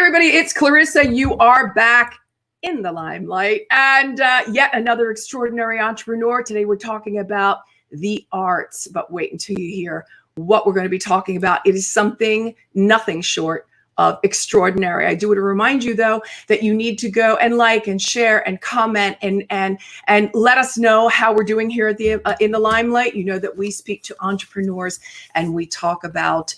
everybody, it's Clarissa. You are back in the limelight and yet another extraordinary entrepreneur. Today we're talking about the arts, but wait until you hear what we're going to be talking about. It is something nothing short of extraordinary. I do want to remind you, though, that you need to go and like and share and comment and let us know how we're doing here at the in the limelight. You know that we speak to entrepreneurs and we talk about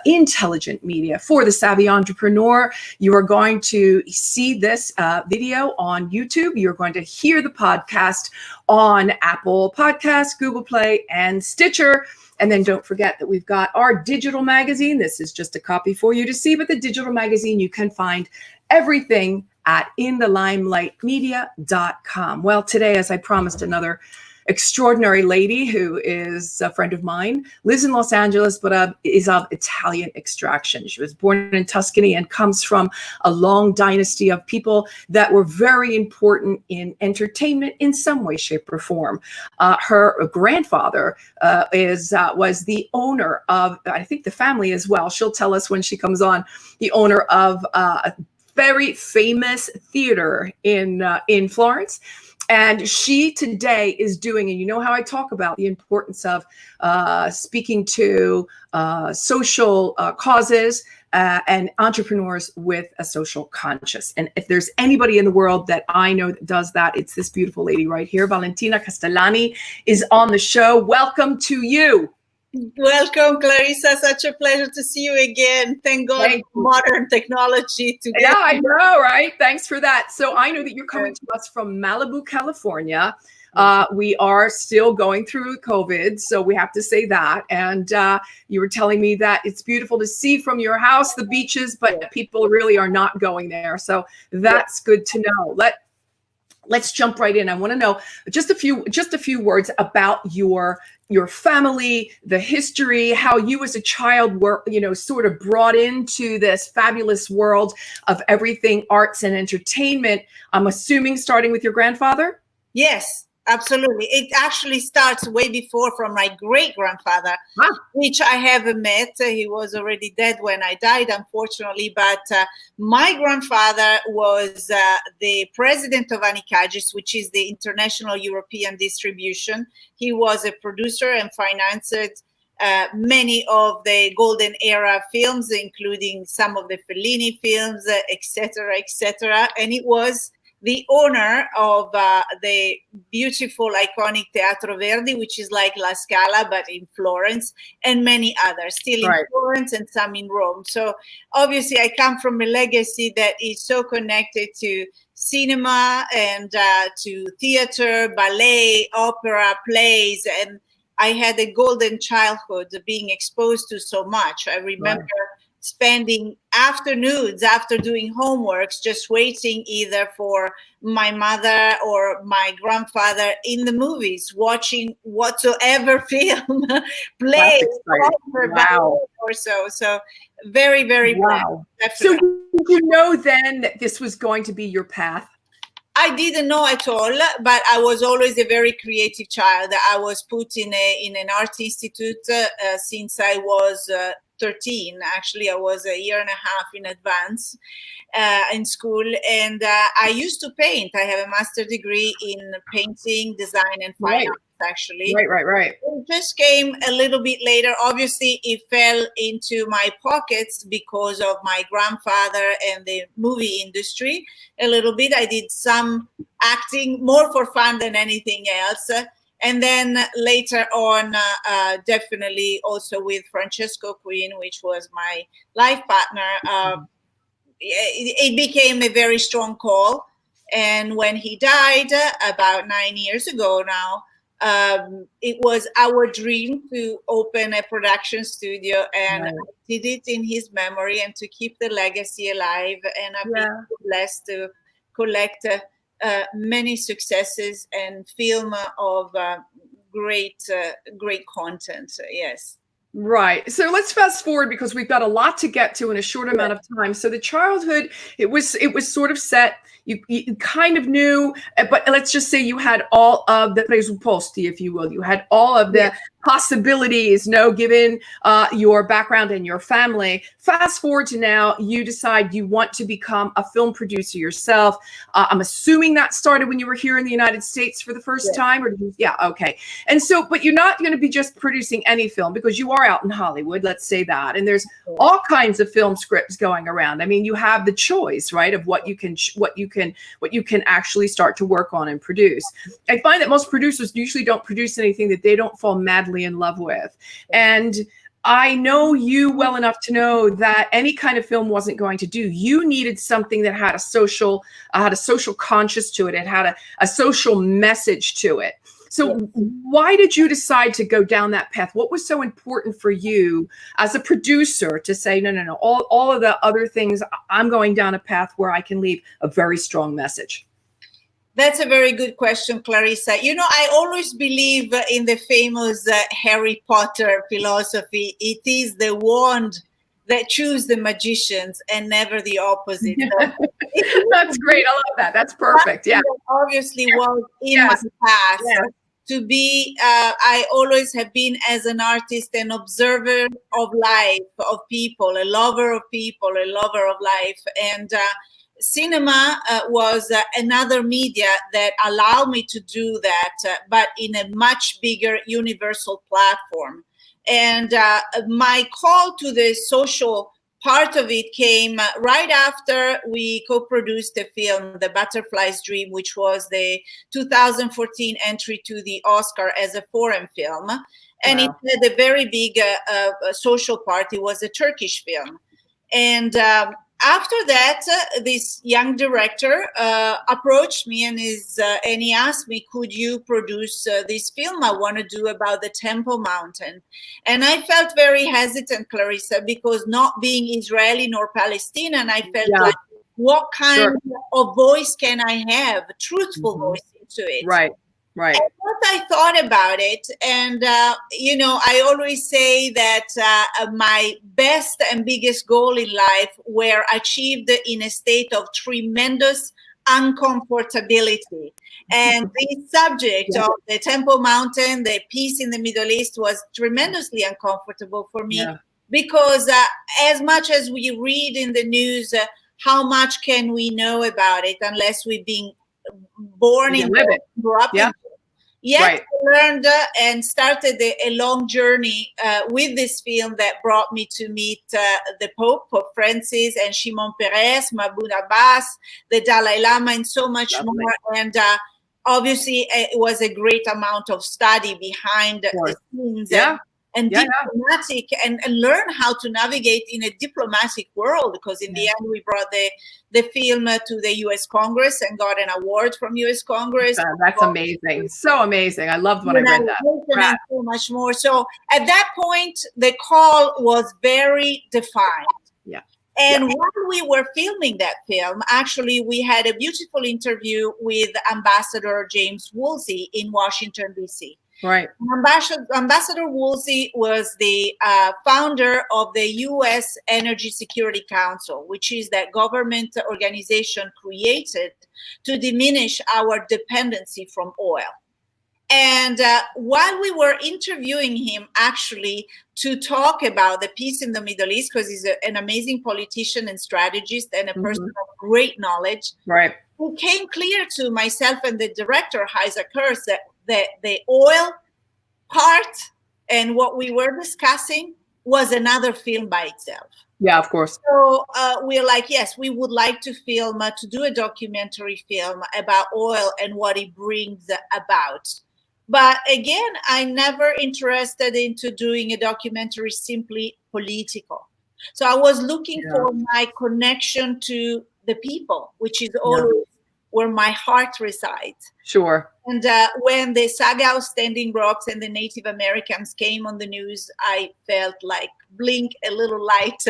intelligent media for the savvy entrepreneur. You are going to see this video on YouTube. You're going to hear the podcast on Apple Podcasts, Google Play, and Stitcher. And then don't forget that we've got our digital magazine. This is just a copy for you to see, but the digital magazine, you can find everything at inthelimelightmedia.com. Well, today, as I promised, another extraordinary lady who is a friend of mine, lives in Los Angeles, but is of Italian extraction. She was born in Tuscany and comes from a long dynasty of people that were very important in entertainment in some way, shape, or form. Her grandfather was the owner of, I think, the family as well. She'll tell us when she comes on, the owner of a very famous theater in Florence. And she today is doing, and you know how I talk about the importance of speaking to social causes and entrepreneurs with a social conscience. And if there's anybody in the world that I know that does that, it's this beautiful lady right here. Valentina Castellani is on the show. Welcome to you. Welcome, Clarissa. Such a pleasure to see you again. Thank God for modern technology today. Yeah, I know, right? Thanks for that. So I know that you're coming to us from Malibu, California. We are still going through COVID, so we have to say that. And you were telling me that it's beautiful to see from your house the beaches, but people really are not going there. So that's good to know. Let's jump right in. I want to know just a few words about your family, the history, how you as a child were, sort of brought into this fabulous world of everything arts and entertainment. I'm assuming starting with your grandfather? Yes, absolutely. It actually starts way before, from my great-grandfather, which I haven't met. He was already dead when I died, unfortunately. But my grandfather was the president of Anicagis, which is the International European Distribution. He was a producer and financed many of the golden era films, including some of the Fellini films, etc., etc. And it was the owner of the beautiful, iconic Teatro Verdi, which is like La Scala, but in Florence, and many others, still in Florence and some in Rome. So obviously I come from a legacy that is so connected to cinema and to theater, ballet, opera, plays, and I had a golden childhood, being exposed to so much. I remember spending afternoons after doing homeworks just waiting either for my mother or my grandfather in the movies, watching whatsoever film play or so. So very, very wow. So did you know then that this was going to be your path? I didn't know at all, but I was always a very creative child. I was put in an art institute since I was 13. Actually, I was a year and a half in advance in school, and I used to paint. I have a master's degree in painting, design, and fine arts. Actually, right. It just came a little bit later. Obviously, it fell into my pockets because of my grandfather and the movie industry. A little bit. I did some acting, more for fun than anything else. And then later on, definitely also with Francesco Quinn, which was my life partner, it became a very strong call. And when he died about 9 years ago now, it was our dream to open a production studio, and I did it in his memory and to keep the legacy alive. And I've been blessed to collect many successes and film of great content. Yes. Right. So let's fast forward because we've got a lot to get to in a short amount of time. So the childhood, it was sort of set. You kind of knew, but let's just say you had all of the presupposti, if you will. You had all of the possibilities, given your background and your family. Fast forward to now, you decide you want to become a film producer yourself. I'm assuming that started when you were here in the United States for the first time, or yeah, okay. And so, but you're not going to be just producing any film, because you are out in Hollywood, let's say that, and there's all kinds of film scripts going around. I mean, you have the choice, right, of what you can actually start to work on and produce. I find that most producers usually don't produce anything that they don't fall madly in love with. And I know you well enough to know that any kind of film wasn't going to do. You needed something that had a social conscious to it. It had a social message to it. So why did you decide to go down that path? What was so important for you as a producer to say, no, all of the other things, I'm going down a path where I can leave a very strong message? That's a very good question, Clarissa. I always believe in the famous Harry Potter philosophy. It is the wand that chooses the magicians and never the opposite. So that's great. I love that. That's perfect. Yeah. Obviously was in my past. Yeah. To be, I always have been, as an artist, an observer of life, of people, a lover of people, a lover of life. And cinema was another media that allowed me to do that, but in a much bigger universal platform. And my call to the social part of it came right after we co-produced the film, The Butterfly's Dream, which was the 2014 entry to the Oscar as a foreign film. And it had a very big social part. It was a Turkish film. And after that, this young director approached me and he asked me, could you produce this film I want to do about the Temple Mountain? And I felt very hesitant, Clarissa, because not being Israeli nor Palestinian, I felt like, what kind of voice can I have, a truthful voice into it? Right. And what I thought about it, and I always say that my best and biggest goal in life were achieved in a state of tremendous uncomfortability. And the subject of the Temple Mountain, the peace in the Middle East, was tremendously uncomfortable for me because as much as we read in the news, how much can we know about it unless we've been born in it, grew up in it? Yet I learned and started a long journey with this film that brought me to meet the Pope Francis, and Shimon Peres, Mahmoud Abbas, the Dalai Lama, and so much more. And obviously, it was a great amount of study behind the scenes. And diplomatic and learn how to navigate in a diplomatic world, because in the end we brought the film to the U.S. Congress and got an award from U.S. Congress. That's amazing. So amazing. I loved when I read that. And so much more. So at that point, the call was very defined. And while we were filming that film, actually, we had a beautiful interview with Ambassador James Woolsey in Washington, D.C. Right. Ambassador Woolsey was the founder of the U.S. Energy Security Council, which is that government organization created to diminish our dependency from oil. And while we were interviewing him, actually, to talk about the peace in the Middle East, because he's an amazing politician and strategist and a person of great knowledge, it became clear to myself and the director, Isaac Hurst, that the oil part and what we were discussing was another film by itself. Yeah, of course. So we're like, yes, we would like to film, to do a documentary film about oil and what it brings about. But again, I never interested into doing a documentary simply political. So I was looking for my connection to the people, which is always where my heart resides. Sure. And when the saga of Standing Rocks and the Native Americans came on the news, I felt like blink, a little light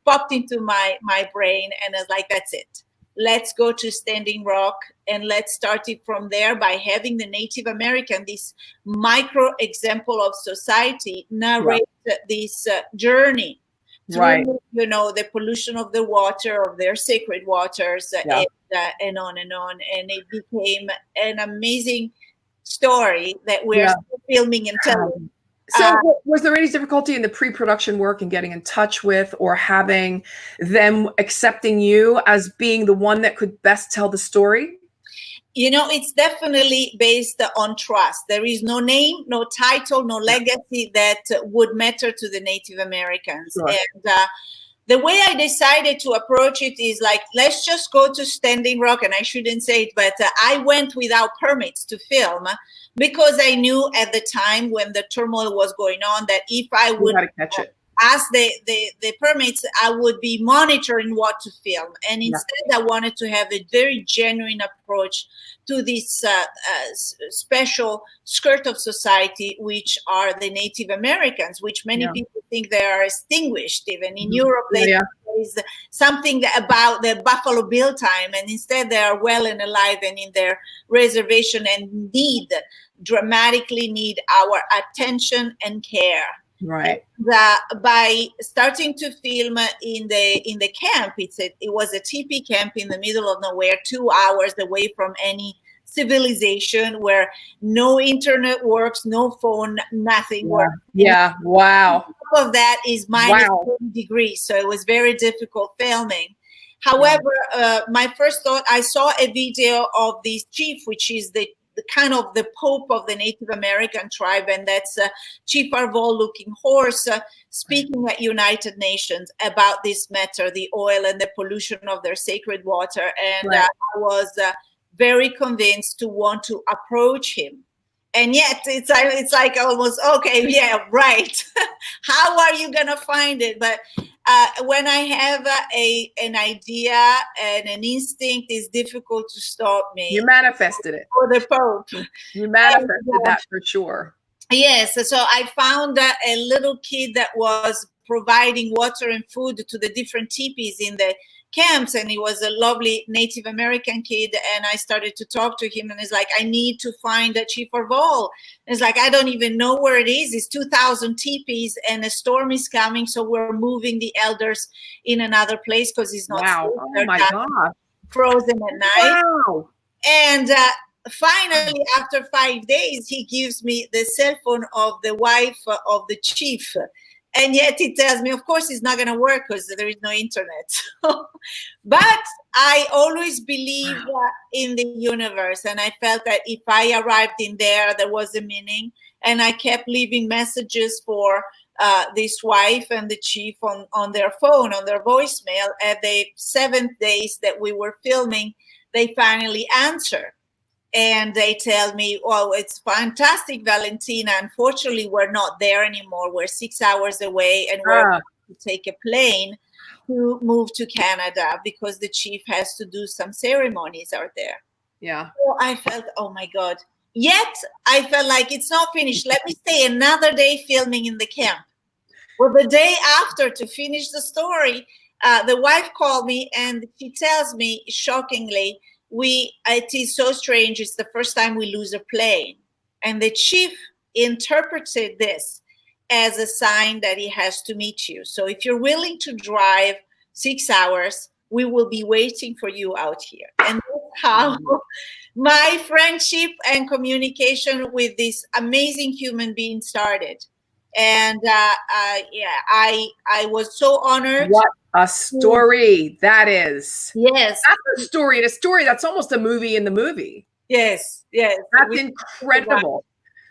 popped into my brain, and I was like, that's it. Let's go to Standing Rock and let's start it from there by having the Native American, this micro example of society, narrate this journey through, the pollution of the water, of their sacred waters, and on and on. And it became an amazing story that we're still filming and telling. So was there any difficulty in the pre-production work and getting in touch with or having them accepting you as being the one that could best tell the story? It's definitely based on trust. There is no name, no title, no legacy that would matter to the Native Americans. Sure. And the way I decided to approach it is like, let's just go to Standing Rock. And I shouldn't say it, but I went without permits to film because I knew at the time when the turmoil was going on that if I would ask the permits, I would be monitoring what to film. And instead, I wanted to have a very genuine approach to this special skirt of society, which are the Native Americans, which many people think they are extinguished. Even in Europe, there is something about the Buffalo Bill time, and instead they are well and alive and in their reservation and dramatically need our attention and care. Right. By starting to film in the camp, it was a teepee camp in the middle of nowhere, 2 hours away from any civilization, where no internet works, no phone, nothing works. Yeah. Wow. All of that is minus 30 degrees, so it was very difficult filming. However, my first thought, I saw a video of this chief, which is the kind of the Pope of the Native American tribe, and that's Chief Arvol Looking Horse, speaking at United Nations about this matter, the oil and the pollution of their sacred water. And I was very convinced to want to approach him. And yet it's like almost, okay, yeah, right. How are you going to find it? But when I have an idea and an instinct, it's difficult to stop me. You manifested it. For the Pope. You manifested that for sure. Yes. So I found a little kid that was providing water and food to the different teepees in the camps, and he was a lovely Native American kid. And I started to talk to him, and he's like, I need to find a Chief Arvol. It's like, I don't even know where it is. It's 2,000 teepees and a storm is coming, so we're moving the elders in another place because it's not safe. Oh my God. Frozen at night. Wow. And finally, after 5 days, he gives me the cell phone of the wife of the chief. And yet he tells me, of course, it's not going to work because there is no internet. But I always believe in the universe. And I felt that if I arrived in there, there was a meaning. And I kept leaving messages for this wife and the chief on their phone, on their voicemail. At the 7th days that we were filming, they finally answered. And they tell me, oh, it's fantastic, Valentina. Unfortunately, we're not there anymore. We're 6 hours away, and we're going to take a plane to move to Canada because the chief has to do some ceremonies out there. Yeah. So I felt, oh my God. Yet I felt like it's not finished. Let me stay another day filming in the camp. Well, the day after, to finish the story, the wife called me and she tells me, shockingly, it is so strange. It's the first time we lose a plane. And the chief interpreted this as a sign that he has to meet you. So if you're willing to drive 6 hours, we will be waiting for you out here. And that's how my friendship and communication with this amazing human being started. And I was so honored. What a story that is. Yes. That's a story. And a story that's almost a movie in the movie. Yes. Yes. That's incredible.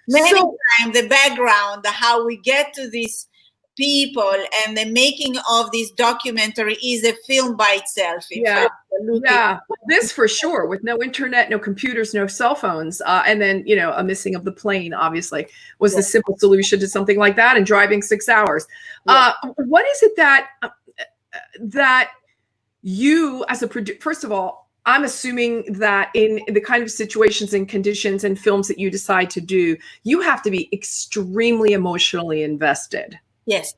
Many times the background, how we get to these people and the making of this documentary is a film by itself. Yeah. This for sure, with no internet, no computers, no cell phones, and then, a missing of the plane, obviously, was the simple solution to something like that, and driving 6 hours. What is it that you, as a producer, first of all, I'm assuming that in the kind of situations and conditions and films that you decide to do, you have to be extremely emotionally invested. Yes.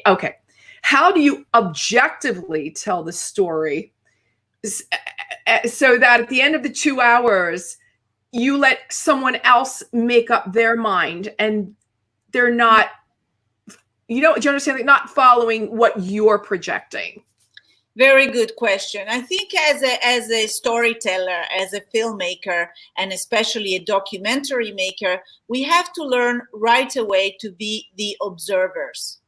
Okay. How do you objectively tell the story so that at the end of the 2 hours, you let someone else make up their mind and they're not, do you understand? Like, not following what you're projecting. Very good question. I think as a storyteller, as a filmmaker, and especially a documentary maker, we have to learn right away to be the observers.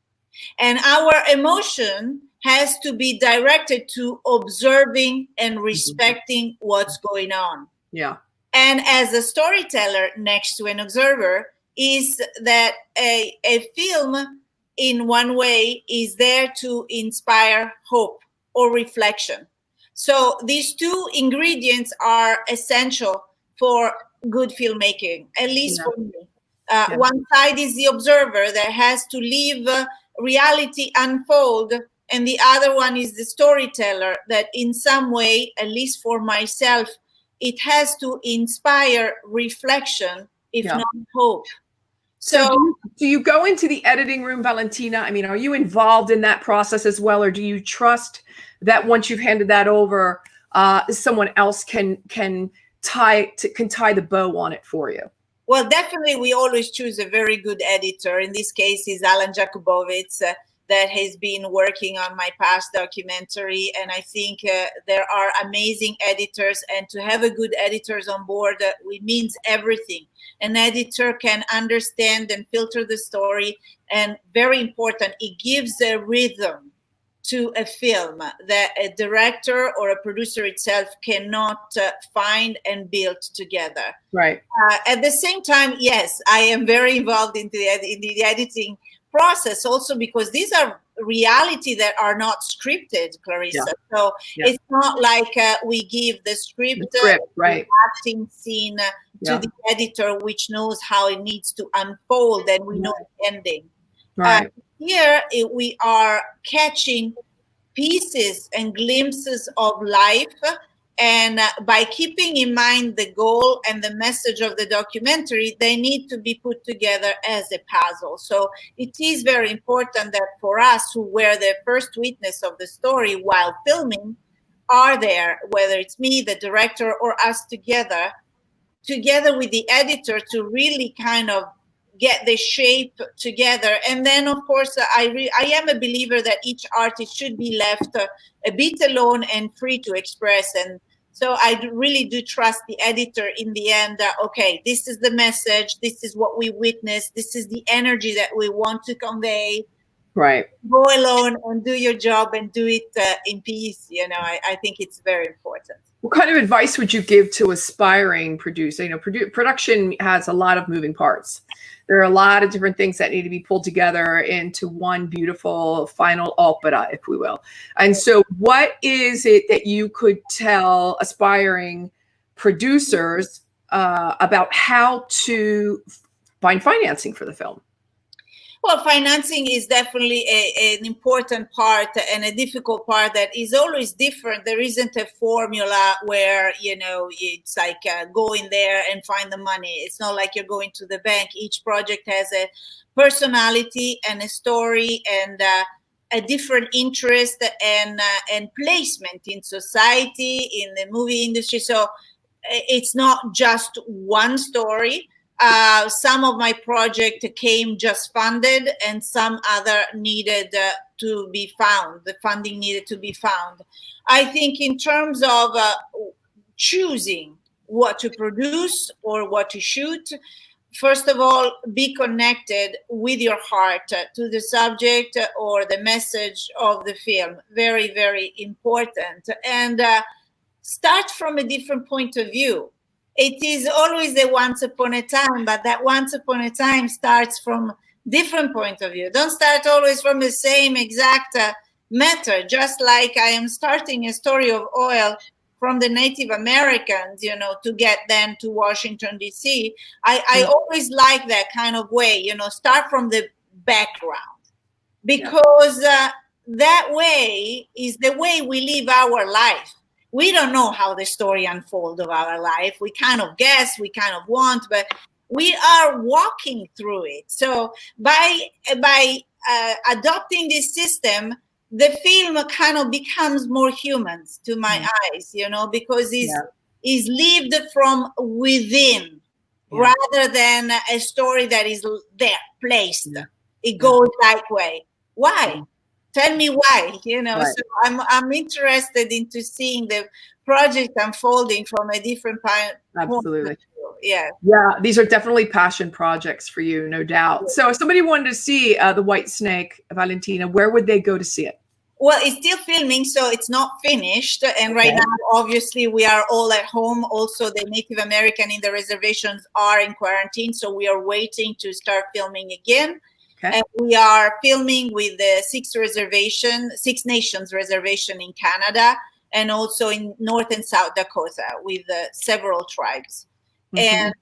And our emotion has to be directed to observing and respecting what's going on. Yeah. And as a storyteller next to an observer, is that a film in one way is there to inspire hope or reflection. So these two ingredients are essential for good filmmaking, at least for me. One side is the observer that has to leave reality unfold, and the other one is the storyteller that in some way, at least for myself, it has to inspire reflection, if not hope. So do you go into the editing room, Valentina? I mean, are you involved in that process as well, or do you trust that once you've handed that over, someone else can tie the bow on it for you? Well, definitely, we always choose a very good editor. In this case, is Alan Jakubowicz, that has been working on my past documentary. And I think there are amazing editors, and to have a good editors on board, it means everything. An editor can understand and filter the story, and very important, it gives a rhythm to a film that a director or a producer itself cannot find and build together. Right. At the same time, yes, I am very involved in the editing process, also because these are reality that are not scripted, Clarissa. So it's not like we give the script right, acting scene to the editor, which knows how it needs to unfold, and we know the ending. Right. Here we are catching pieces and glimpses of life, and by keeping in mind the goal and the message of the documentary, they need to be put together as a puzzle. So it is very important that for us who were the first witness of the story while filming are there, whether it's me, the director, or us together with the editor, to really kind of get the shape together. And then, of course, I am a believer that each artist should be left a bit alone and free to express. And so I really do trust the editor in the end. Okay, this is the message. This is what we witnessed. This is the energy that we want to convey. Right. Go alone and do your job and do it in peace. You know, I think it's very important. What kind of advice would you give to aspiring producer? You know, production has a lot of moving parts. There are a lot of different things that need to be pulled together into one beautiful final opera, if we will. And so what is it that you could tell aspiring producers about how to find financing for the film? Well, financing is definitely an important part and a difficult part that is always different. There isn't a formula where, you know, it's like go in there and find the money. It's not like you're going to the bank. Each project has a personality and a story and a different interest and placement in society, in the movie industry. So it's not just one story. Some of my project came just funded, and some other needed to be found. The funding needed to be found. I think in terms of choosing what to produce or what to shoot, first of all, be connected with your heart to the subject or the message of the film. Very, very important. And start from a different point of view. It is always a once upon a time, but that once upon a time starts from different point of view. Don't start always from the same exact matter. Just like I am starting a story of oil from the Native Americans, you know, to get them to Washington, D.C. I always like that kind of way, you know, start from the background, because that way is the way we live our life. We don't know how the story unfolds of our life. We kind of guess, we kind of want, but we are walking through it. So by adopting this system, the film kind of becomes more human to my eyes, you know, because it's lived from within rather than a story that is there, placed. It goes that way. Why? tell me why, you know. Right. So I'm interested into seeing the project unfolding from a different point. Absolutely. Yeah. Yeah, these are definitely passion projects for you, no doubt. So if somebody wanted to see The White Snake, Valentina, where would they go to see it? Well, it's still filming, so it's not finished. And right now, obviously, we are all at home. Also, the Native American in the reservations are in quarantine, so we are waiting to start filming again. And we are filming with the Six Nations reservation in Canada, and also in North and South Dakota with several tribes. And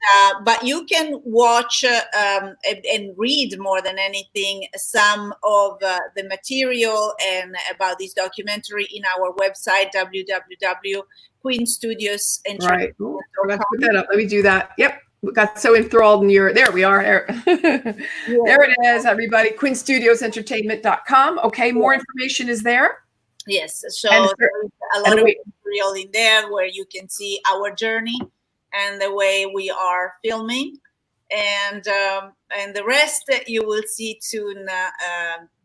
but you can watch and read more than anything some of the material and about this documentary in our website www.quinnstudios.com. Right. Ooh, let's put that up. Let me do that. Yep. We got so enthralled in your, there we are. There, there it is, everybody. QuinnStudiosEntertainment.com. Okay, more information is there. Yes. So there's a lot of material in there where you can see our journey and the way we are filming, and the rest you will see soon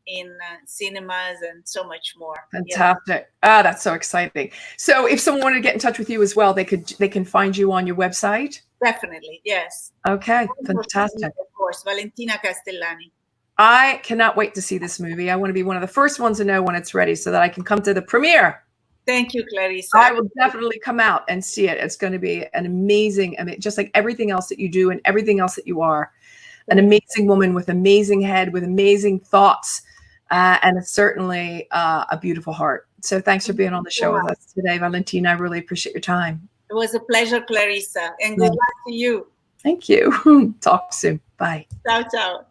in cinemas and so much more. Fantastic! Ah, that's so exciting. So, if someone wanted to get in touch with you as well, they can find you on your website. Definitely, yes. Okay, fantastic. Of course, Valentina Castellani. I cannot wait to see this movie. I want to be one of the first ones to know when it's ready, so that I can come to the premiere. Thank you, Clarissa. I will definitely come out and see it. It's going to be an amazing, I mean, just like everything else that you do and everything else that you are, an amazing woman with amazing head, with amazing thoughts, and it's certainly a beautiful heart. So thanks for being on the show with us today, Valentina. I really appreciate your time. It was a pleasure, Clarissa, and good luck to you. Thank you. Talk soon. Bye. Ciao, ciao.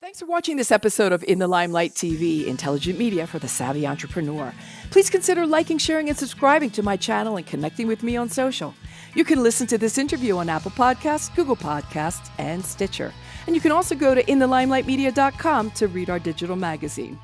Thanks for watching this episode of In the Limelight TV, intelligent media for the savvy entrepreneur. Please consider liking, sharing, and subscribing to my channel and connecting with me on social. You can listen to this interview on Apple Podcasts, Google Podcasts, and Stitcher. And you can also go to inthelimelightmedia.com to read our digital magazine.